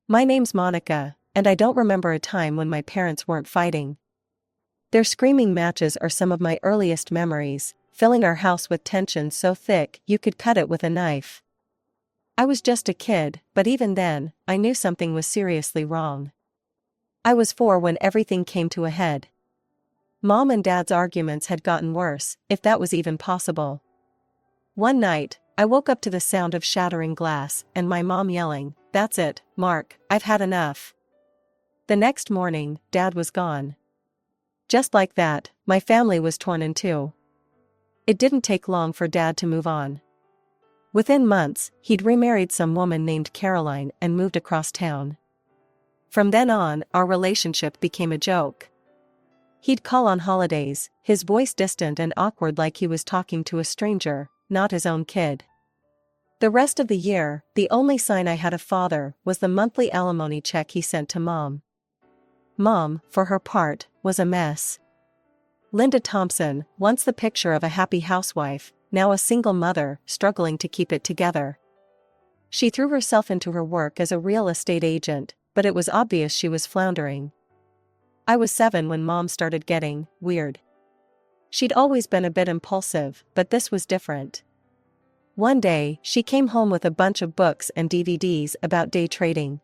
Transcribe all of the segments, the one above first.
My name's Monica, and I don't remember a time when my parents weren't fighting. Their screaming matches are some of my earliest memories, filling our house with tension so thick you could cut it with a knife. I was just a kid, but even then, I knew something was seriously wrong. I was 4 when everything came to a head. Mom and Dad's arguments had gotten worse, if that was even possible. One night, I woke up to the sound of shattering glass and my mom yelling, "That's it, Mark, I've had enough." The next morning, Dad was gone. Just like that, my family was torn in two. It didn't take long for Dad to move on. Within months, he'd remarried some woman named Caroline and moved across town. From then on, our relationship became a joke. He'd call on holidays, his voice distant and awkward like he was talking to a stranger, not his own kid. The rest of the year, the only sign I had of father was the monthly alimony check he sent to Mom. Mom, for her part, was a mess. Linda Thompson, once the picture of a happy housewife, now a single mother, struggling to keep it together. She threw herself into her work as a real estate agent, but it was obvious she was floundering. I was 7 when Mom started getting weird. She'd always been a bit impulsive, but this was different. One day, she came home with a bunch of books and DVDs about day trading.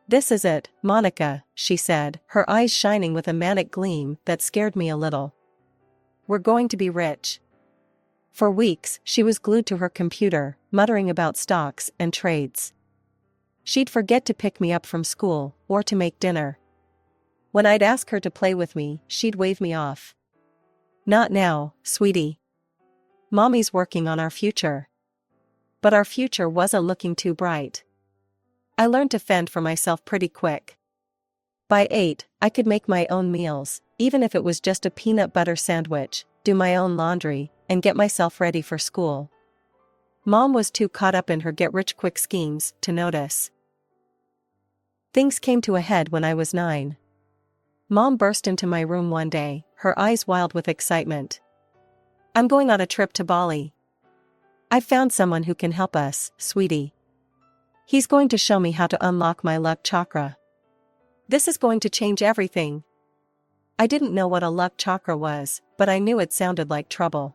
"This is it, Monica," she said, her eyes shining with a manic gleam that scared me a little. "We're going to be rich." For weeks, she was glued to her computer, muttering about stocks and trades. She'd forget to pick me up from school, or to make dinner. When I'd ask her to play with me, she'd wave me off. "Not now, sweetie. Mommy's working on our future." But our future wasn't looking too bright. I learned to fend for myself pretty quick. By 8, I could make my own meals, even if it was just a peanut butter sandwich, do my own laundry, and get myself ready for school. Mom was too caught up in her get-rich-quick schemes to notice. Things came to a head when I was 9. Mom burst into my room one day, her eyes wild with excitement. "I'm going on a trip to Bali. I've found someone who can help us, sweetie. He's going to show me how to unlock my luck chakra. This is going to change everything." I didn't know what a luck chakra was, but I knew it sounded like trouble.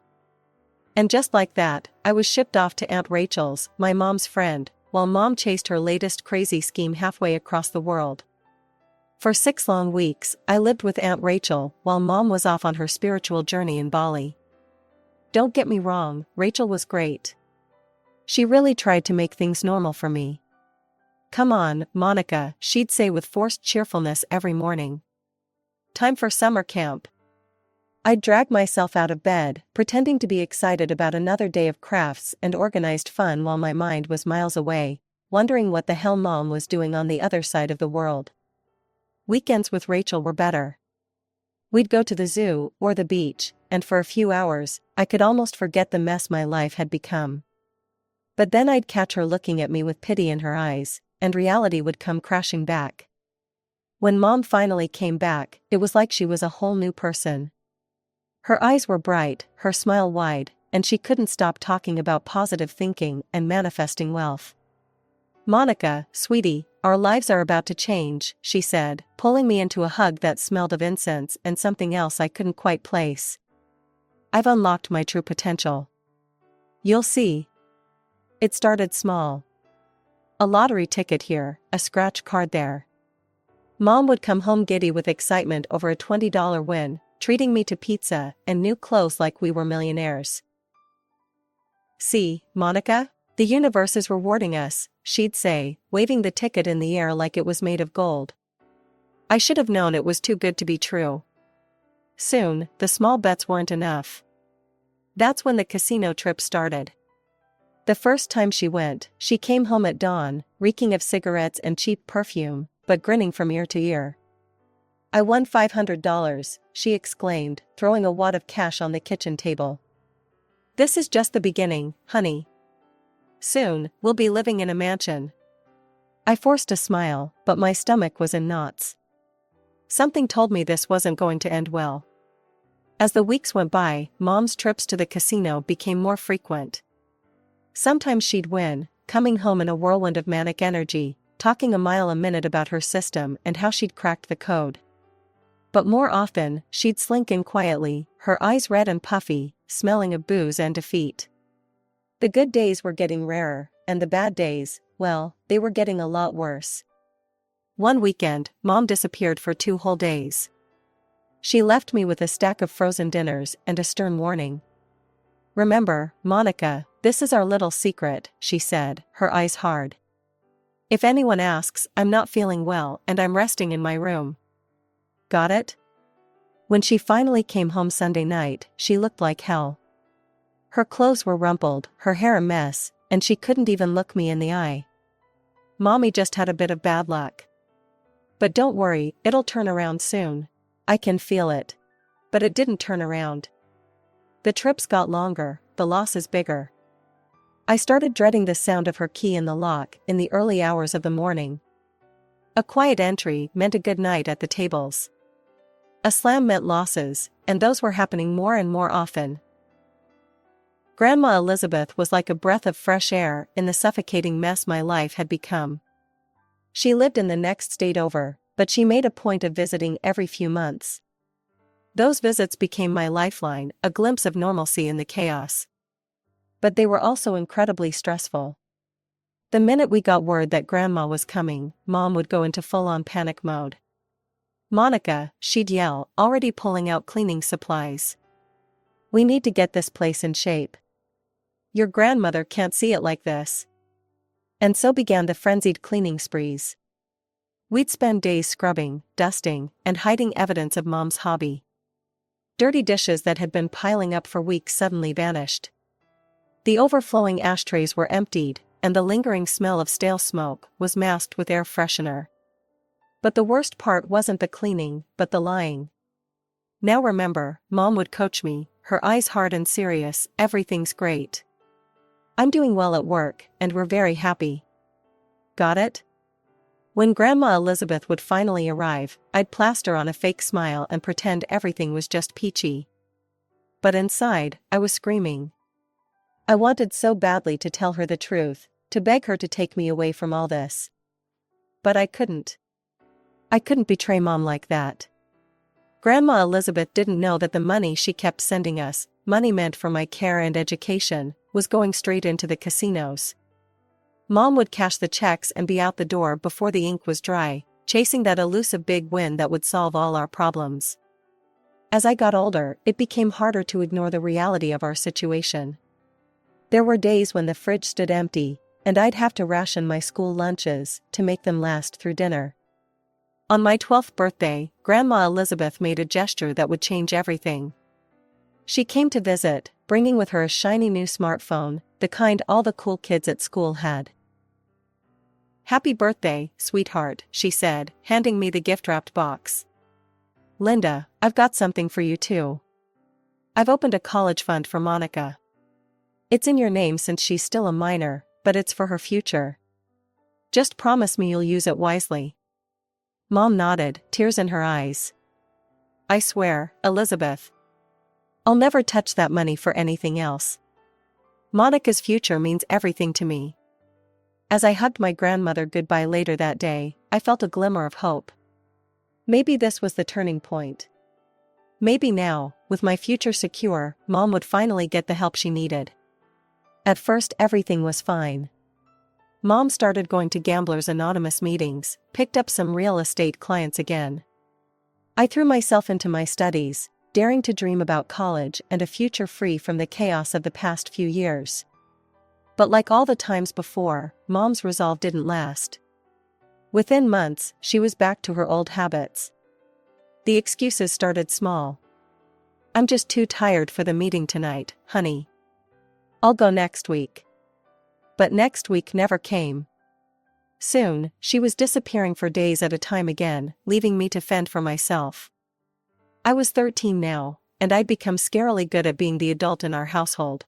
And just like that, I was shipped off to Aunt Rachel's, my mom's friend, while Mom chased her latest crazy scheme halfway across the world. For 6 long weeks, I lived with Aunt Rachel while Mom was off on her spiritual journey in Bali. Don't get me wrong, Rachel was great. She really tried to make things normal for me. "Come on, Monica," she'd say with forced cheerfulness every morning. "Time for summer camp." I'd drag myself out of bed, pretending to be excited about another day of crafts and organized fun while my mind was miles away, wondering what the hell Mom was doing on the other side of the world. Weekends with Rachel were better. We'd go to the zoo or the beach, and for a few hours, I could almost forget the mess my life had become. But then I'd catch her looking at me with pity in her eyes, and reality would come crashing back. When Mom finally came back, it was like she was a whole new person. Her eyes were bright, her smile wide, and she couldn't stop talking about positive thinking and manifesting wealth. "Monica, sweetie, our lives are about to change," she said, pulling me into a hug that smelled of incense and something else I couldn't quite place. "I've unlocked my true potential. You'll see." It started small. A lottery ticket here, a scratch card there. Mom would come home giddy with excitement over a $20 win, treating me to pizza and new clothes like we were millionaires. "See, Monica? The universe is rewarding us," she'd say, waving the ticket in the air like it was made of gold. I should have known it was too good to be true. Soon, the small bets weren't enough. That's when the casino trip started. The first time she went, she came home at dawn, reeking of cigarettes and cheap perfume, but grinning from ear to ear. "I won $500, she exclaimed, throwing a wad of cash on the kitchen table. "This is just the beginning, honey. Soon, we'll be living in a mansion." I forced a smile, but my stomach was in knots. Something told me this wasn't going to end well. As the weeks went by, Mom's trips to the casino became more frequent. Sometimes she'd win, coming home in a whirlwind of manic energy, talking a mile a minute about her system and how she'd cracked the code. But more often, she'd slink in quietly, her eyes red and puffy, smelling of booze and defeat. The good days were getting rarer, and the bad days, well, they were getting a lot worse. One weekend, Mom disappeared for 2 whole days. She left me with a stack of frozen dinners and a stern warning. "Remember, Monica, this is our little secret," she said, her eyes hard. "If anyone asks, I'm not feeling well and I'm resting in my room. Got it?" When she finally came home Sunday night, she looked like hell. Her clothes were rumpled, her hair a mess, and she couldn't even look me in the eye. "Mommy just had a bit of bad luck. But don't worry, it'll turn around soon. I can feel it." But it didn't turn around. The trips got longer, the losses bigger. I started dreading the sound of her key in the lock in the early hours of the morning. A quiet entry meant a good night at the tables. A slam meant losses, and those were happening more and more often. Grandma Elizabeth was like a breath of fresh air in the suffocating mess my life had become. She lived in the next state over, but she made a point of visiting every few months. Those visits became my lifeline, a glimpse of normalcy in the chaos. But they were also incredibly stressful. The minute we got word that Grandma was coming, Mom would go into full-on panic mode. "Monica," she'd yell, already pulling out cleaning supplies. "We need to get this place in shape. Your grandmother can't see it like this." And so began the frenzied cleaning sprees. We'd spend days scrubbing, dusting, and hiding evidence of Mom's hobby. Dirty dishes that had been piling up for weeks suddenly vanished. The overflowing ashtrays were emptied, and the lingering smell of stale smoke was masked with air freshener. But the worst part wasn't the cleaning, but the lying. "Now remember," Mom would coach me, her eyes hard and serious, "everything's great. I'm doing well at work, and we're very happy. Got it?" When Grandma Elizabeth would finally arrive, I'd plaster on a fake smile and pretend everything was just peachy. But inside, I was screaming. I wanted so badly to tell her the truth, to beg her to take me away from all this. But I couldn't. I couldn't betray Mom like that. Grandma Elizabeth didn't know that the money she kept sending us, money meant for my care and education, was going straight into the casinos. Mom would cash the checks and be out the door before the ink was dry, chasing that elusive big win that would solve all our problems. As I got older, it became harder to ignore the reality of our situation. There were days when the fridge stood empty, and I'd have to ration my school lunches to make them last through dinner. On my 12th birthday, Grandma Elizabeth made a gesture that would change everything. She came to visit, bringing with her a shiny new smartphone, the kind all the cool kids at school had. "Happy birthday, sweetheart," she said, handing me the gift-wrapped box. "Linda, I've got something for you too. I've opened a college fund for Monica. It's in your name since she's still a minor, but it's for her future. Just promise me you'll use it wisely." Mom nodded, tears in her eyes. "I swear, Elizabeth. I'll never touch that money for anything else. Monica's future means everything to me." As I hugged my grandmother goodbye later that day, I felt a glimmer of hope. Maybe this was the turning point. Maybe now, with my future secure, Mom would finally get the help she needed. At first everything was fine. Mom started going to Gamblers Anonymous meetings, picked up some real estate clients again. I threw myself into my studies, daring to dream about college and a future free from the chaos of the past few years. But like all the times before, Mom's resolve didn't last. Within months, she was back to her old habits. The excuses started small. "I'm just too tired for the meeting tonight, honey. I'll go next week." But next week never came. Soon, she was disappearing for days at a time again, leaving me to fend for myself. I was 13 now, and I'd become scarily good at being the adult in our household.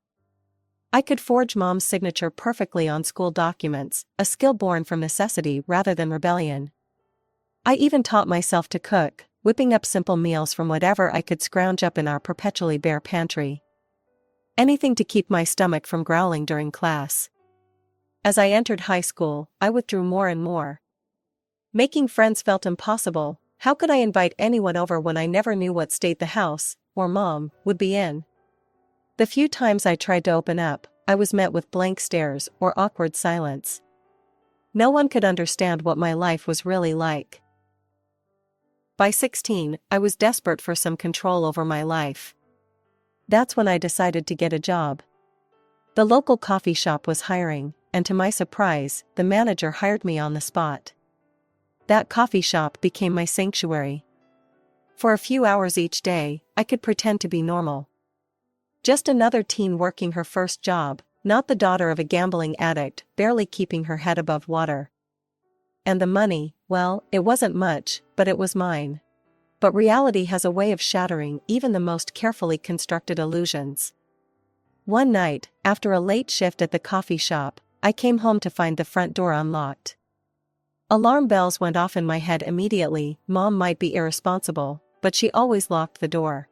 I could forge Mom's signature perfectly on school documents, a skill born from necessity rather than rebellion. I even taught myself to cook, whipping up simple meals from whatever I could scrounge up in our perpetually bare pantry. Anything to keep my stomach from growling during class. As I entered high school, I withdrew more and more. Making friends felt impossible. How could I invite anyone over when I never knew what state the house, or mom, would be in? The few times I tried to open up, I was met with blank stares or awkward silence. No one could understand what my life was really like. By 16, I was desperate for some control over my life. That's when I decided to get a job. The local coffee shop was hiring, and to my surprise, the manager hired me on the spot. That coffee shop became my sanctuary. For a few hours each day, I could pretend to be normal. Just another teen working her first job, not the daughter of a gambling addict, barely keeping her head above water. And the money, well, it wasn't much, but it was mine. But reality has a way of shattering even the most carefully constructed illusions. One night, after a late shift at the coffee shop, I came home to find the front door unlocked. Alarm bells went off in my head immediately. Mom might be irresponsible, but she always locked the door.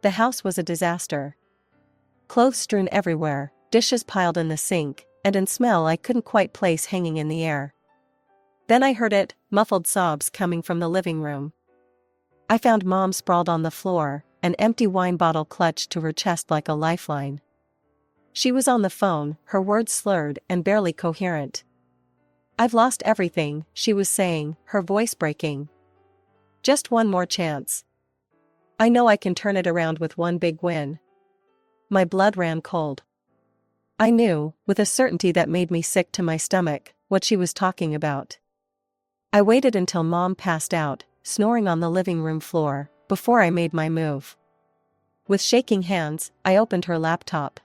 The house was a disaster. Clothes strewn everywhere, dishes piled in the sink, and a smell I couldn't quite place hanging in the air. Then I heard it, muffled sobs coming from the living room. I found Mom sprawled on the floor, an empty wine bottle clutched to her chest like a lifeline. She was on the phone, her words slurred and barely coherent. "I've lost everything," she was saying, her voice breaking. "Just one more chance. I know I can turn it around with one big win." My blood ran cold. I knew, with a certainty that made me sick to my stomach, what she was talking about. I waited until Mom passed out, snoring on the living room floor, before I made my move. With shaking hands, I opened her laptop.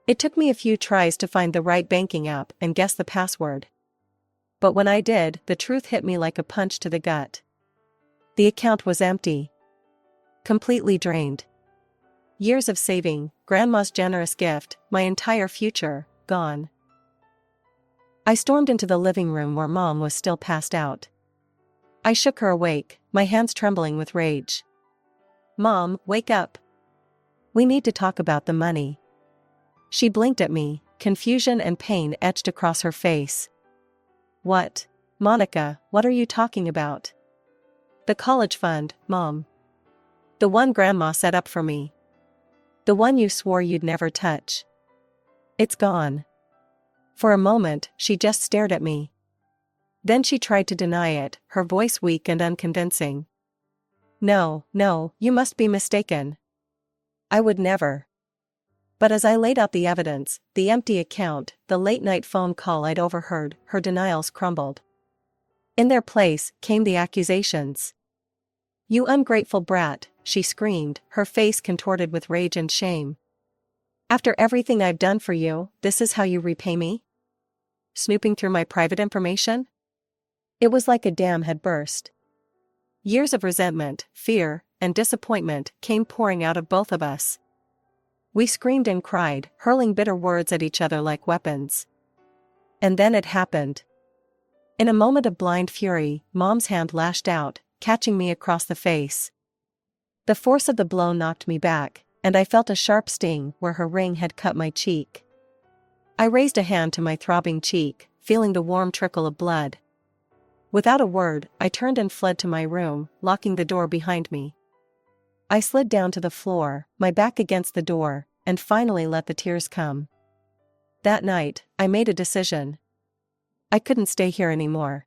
It took me a few tries to find the right banking app and guess the password. But when I did, the truth hit me like a punch to the gut. The account was empty. Completely drained. Years of saving, Grandma's generous gift, my entire future, gone. I stormed into the living room where Mom was still passed out. I shook her awake, my hands trembling with rage. "Mom, wake up. We need to talk about the money." She blinked at me, confusion and pain etched across her face. "What? Monica, what are you talking about?" "The college fund, Mom. The one Grandma set up for me. The one you swore you'd never touch. It's gone." For a moment, she just stared at me. Then she tried to deny it, her voice weak and unconvincing. No, you must be mistaken. I would never." But as I laid out the evidence, the empty account, the late-night phone call I'd overheard, her denials crumbled. In their place came the accusations. "You ungrateful brat," she screamed, her face contorted with rage and shame. "After everything I've done for you, this is how you repay me? Snooping through my private information?" It was like a dam had burst. Years of resentment, fear, and disappointment came pouring out of both of us. We screamed and cried, hurling bitter words at each other like weapons. And then it happened. In a moment of blind fury, Mom's hand lashed out, catching me across the face. The force of the blow knocked me back, and I felt a sharp sting where her ring had cut my cheek. I raised a hand to my throbbing cheek, feeling the warm trickle of blood. Without a word, I turned and fled to my room, locking the door behind me. I slid down to the floor, my back against the door, and finally let the tears come. That night, I made a decision. I couldn't stay here anymore.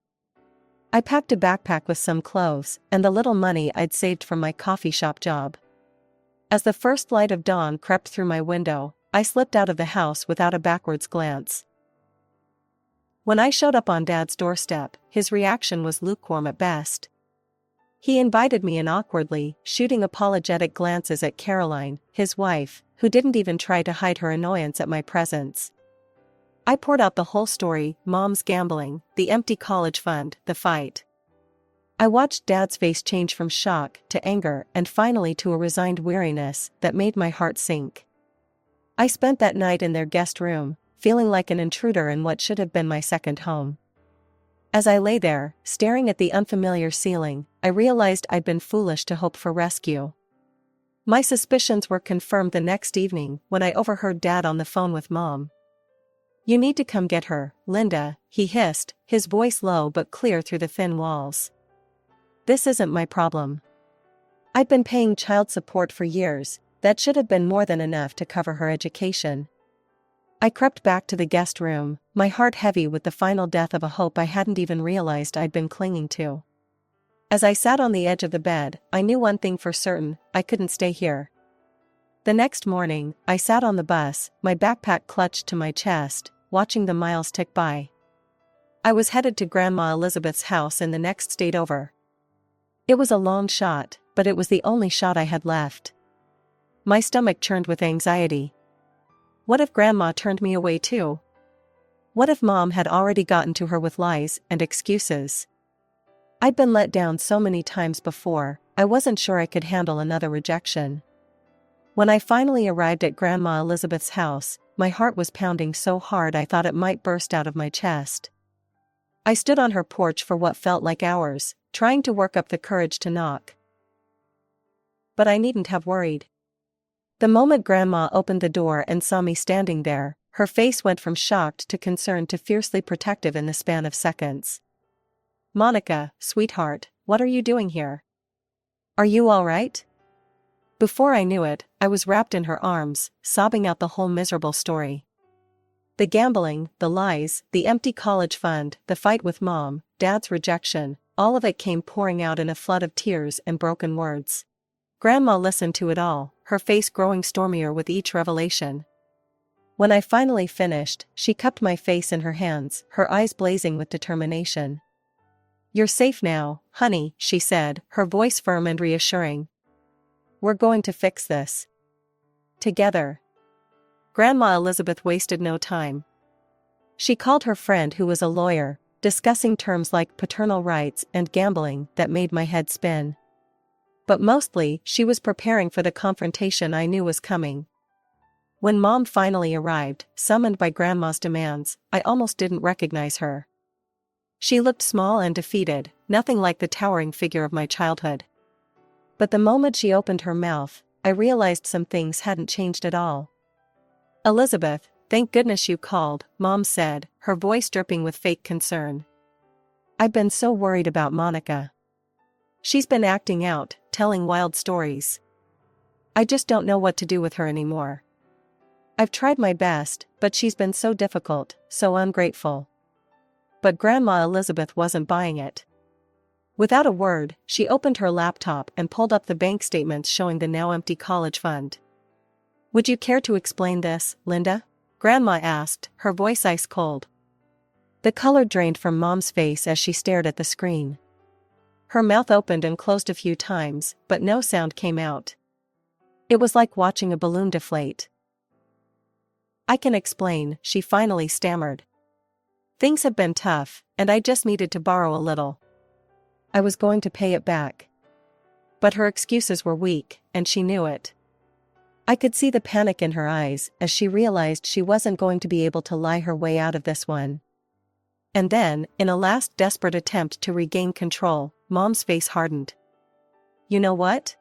I packed a backpack with some clothes and the little money I'd saved from my coffee shop job. As the first light of dawn crept through my window, I slipped out of the house without a backwards glance. When I showed up on Dad's doorstep, his reaction was lukewarm at best. He invited me in awkwardly, shooting apologetic glances at Caroline, his wife, who didn't even try to hide her annoyance at my presence. I poured out the whole story: Mom's gambling, the empty college fund, the fight. I watched Dad's face change from shock to anger and finally to a resigned weariness that made my heart sink. I spent that night in their guest room, feeling like an intruder in what should have been my second home. As I lay there, staring at the unfamiliar ceiling, I realized I'd been foolish to hope for rescue. My suspicions were confirmed the next evening when I overheard Dad on the phone with Mom. You need to come get her, Linda, he hissed, his voice low but clear through the thin walls. This isn't my problem. I'd been paying child support for years, that should have been more than enough to cover her education. I crept back to the guest room, my heart heavy with the final death of a hope I hadn't even realized I'd been clinging to. As I sat on the edge of the bed, I knew one thing for certain: I couldn't stay here. The next morning, I sat on the bus, my backpack clutched to my chest, watching the miles tick by. I was headed to Grandma Elizabeth's house in the next state over. It was a long shot, but it was the only shot I had left. My stomach churned with anxiety. What if Grandma turned me away too? What if Mom had already gotten to her with lies and excuses? I'd been let down so many times before, I wasn't sure I could handle another rejection. When I finally arrived at Grandma Elizabeth's house, my heart was pounding so hard I thought it might burst out of my chest. I stood on her porch for what felt like hours, trying to work up the courage to knock. But I needn't have worried. The moment Grandma opened the door and saw me standing there, her face went from shocked to concerned to fiercely protective in the span of seconds. "Monica, sweetheart, what are you doing here? Are you all right?" Before I knew it, I was wrapped in her arms, sobbing out the whole miserable story. The gambling, the lies, the empty college fund, the fight with Mom, Dad's rejection, all of it came pouring out in a flood of tears and broken words. Grandma listened to it all, her face growing stormier with each revelation. When I finally finished, she cupped my face in her hands, her eyes blazing with determination. "You're safe now, honey," she said, her voice firm and reassuring. "We're going to fix this. Together." Grandma Elizabeth wasted no time. She called her friend who was a lawyer, discussing terms like paternal rights and gambling that made my head spin. But mostly, she was preparing for the confrontation I knew was coming. When Mom finally arrived, summoned by Grandma's demands, I almost didn't recognize her. She looked small and defeated, nothing like the towering figure of my childhood. But the moment she opened her mouth, I realized some things hadn't changed at all. "Elizabeth, thank goodness you called," Mom said, her voice dripping with fake concern. "I've been so worried about Monica. She's been acting out, telling wild stories. I just don't know what to do with her anymore. I've tried my best, but she's been so difficult, so ungrateful." But Grandma Elizabeth wasn't buying it. Without a word, she opened her laptop and pulled up the bank statements showing the now empty college fund. "Would you care to explain this, Linda?" Grandma asked, her voice ice cold. The color drained from Mom's face as she stared at the screen. Her mouth opened and closed a few times, but no sound came out. It was like watching a balloon deflate. "I can explain," she finally stammered. "Things have been tough, and I just needed to borrow a little. I was going to pay it back." But her excuses were weak, and she knew it. I could see the panic in her eyes as she realized she wasn't going to be able to lie her way out of this one. And then, in a last desperate attempt to regain control, Mom's face hardened. "You know what?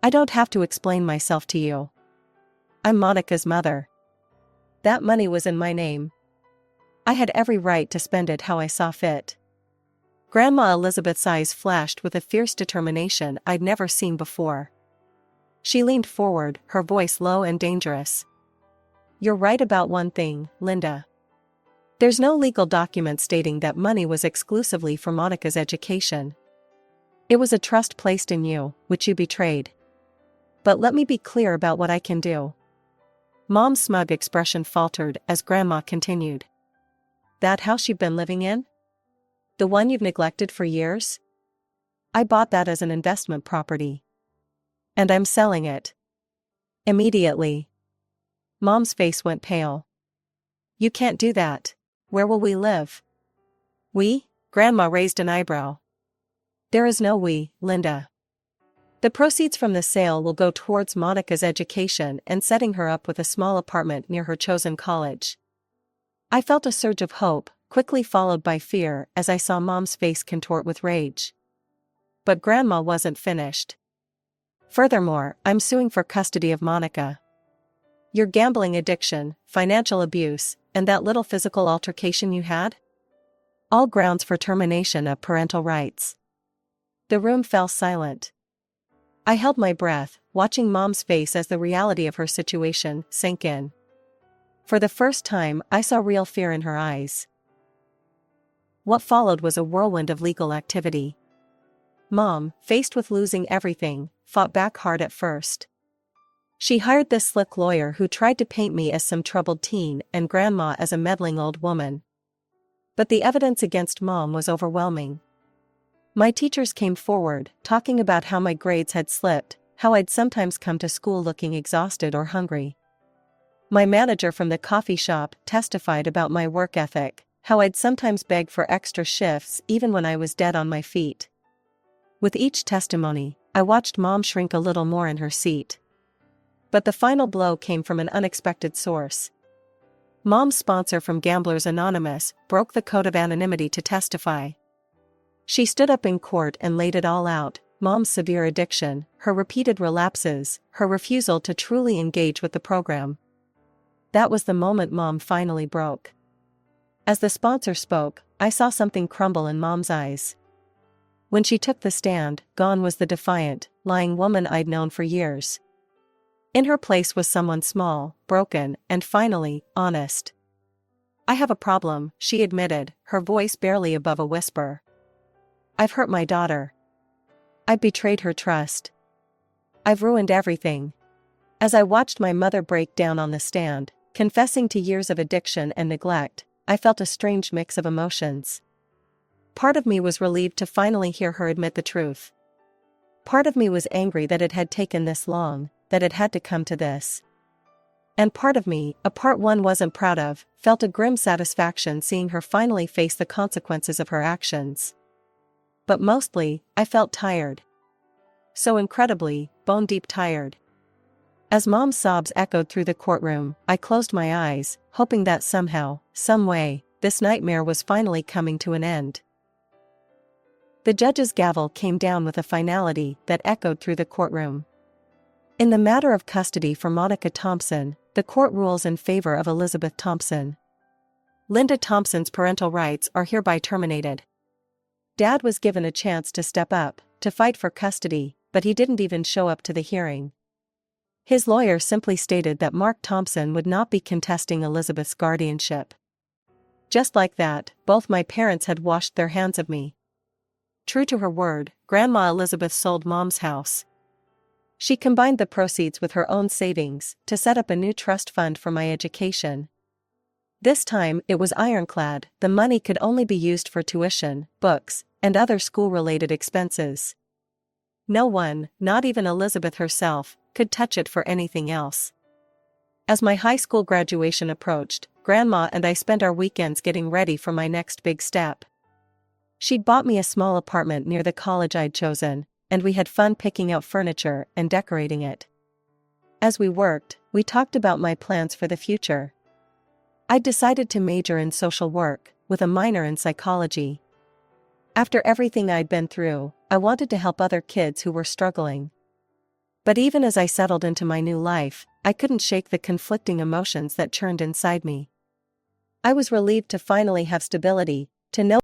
I don't have to explain myself to you. I'm Monica's mother. That money was in my name. I had every right to spend it how I saw fit." Grandma Elizabeth's eyes flashed with a fierce determination I'd never seen before. She leaned forward, her voice low and dangerous. "You're right about one thing, Linda. There's no legal document stating that money was exclusively for Monica's education. It was a trust placed in you, which you betrayed. But let me be clear about what I can do." Mom's smug expression faltered as Grandma continued. "That house you've been living in? The one you've neglected for years? I bought that as an investment property. And I'm selling it. Immediately." Mom's face went pale. "You can't do that. Where will we live?" "We?" Grandma raised an eyebrow. "There is no we, Linda. The proceeds from the sale will go towards Monica's education and setting her up with a small apartment near her chosen college." I felt a surge of hope, quickly followed by fear as I saw Mom's face contort with rage. But Grandma wasn't finished. "Furthermore, I'm suing for custody of Monica. Your gambling addiction, financial abuse, and that little physical altercation you had? All grounds for termination of parental rights." The room fell silent. I held my breath, watching Mom's face as the reality of her situation sank in. For the first time, I saw real fear in her eyes. What followed was a whirlwind of legal activity. Mom, faced with losing everything, fought back hard at first. She hired this slick lawyer who tried to paint me as some troubled teen and Grandma as a meddling old woman. But the evidence against Mom was overwhelming. My teachers came forward, talking about how my grades had slipped, how I'd sometimes come to school looking exhausted or hungry. My manager from the coffee shop testified about my work ethic, how I'd sometimes beg for extra shifts even when I was dead on my feet. With each testimony, I watched Mom shrink a little more in her seat. But the final blow came from an unexpected source. Mom's sponsor from Gamblers Anonymous broke the code of anonymity to testify. She stood up in court and laid it all out: Mom's severe addiction, her repeated relapses, her refusal to truly engage with the program. That was the moment Mom finally broke. As the sponsor spoke, I saw something crumble in Mom's eyes. When she took the stand, gone was the defiant, lying woman I'd known for years. In her place was someone small, broken, and finally, honest. "I have a problem," she admitted, her voice barely above a whisper. "I've hurt my daughter. I've betrayed her trust. I've ruined everything." As I watched my mother break down on the stand, confessing to years of addiction and neglect, I felt a strange mix of emotions. Part of me was relieved to finally hear her admit the truth. Part of me was angry that it had taken this long, that it had to come to this. And part of me, a part one wasn't proud of, felt a grim satisfaction seeing her finally face the consequences of her actions. But mostly, I felt tired. So incredibly, bone-deep tired. As Mom's sobs echoed through the courtroom, I closed my eyes, hoping that somehow, some way, this nightmare was finally coming to an end. The judge's gavel came down with a finality that echoed through the courtroom. In the matter of custody for Monica Thompson, the court rules in favor of Elizabeth Thompson. Linda Thompson's parental rights are hereby terminated. Dad was given a chance to step up, to fight for custody, but he didn't even show up to the hearing. His lawyer simply stated that Mark Thompson would not be contesting Elizabeth's guardianship. Just like that, both my parents had washed their hands of me. True to her word, Grandma Elizabeth sold Mom's house. She combined the proceeds with her own savings to set up a new trust fund for my education. This time it was ironclad: the money could only be used for tuition, books, and other school-related expenses. No one, not even Elizabeth herself, could touch it for anything else. As my high school graduation approached, Grandma and I spent our weekends getting ready for my next big step. She'd bought me a small apartment near the college I'd chosen, and we had fun picking out furniture and decorating it. As we worked, we talked about my plans for the future. I'd decided to major in social work, with a minor in psychology. After everything I'd been through, I wanted to help other kids who were struggling. But even as I settled into my new life, I couldn't shake the conflicting emotions that churned inside me. I was relieved to finally have stability, to know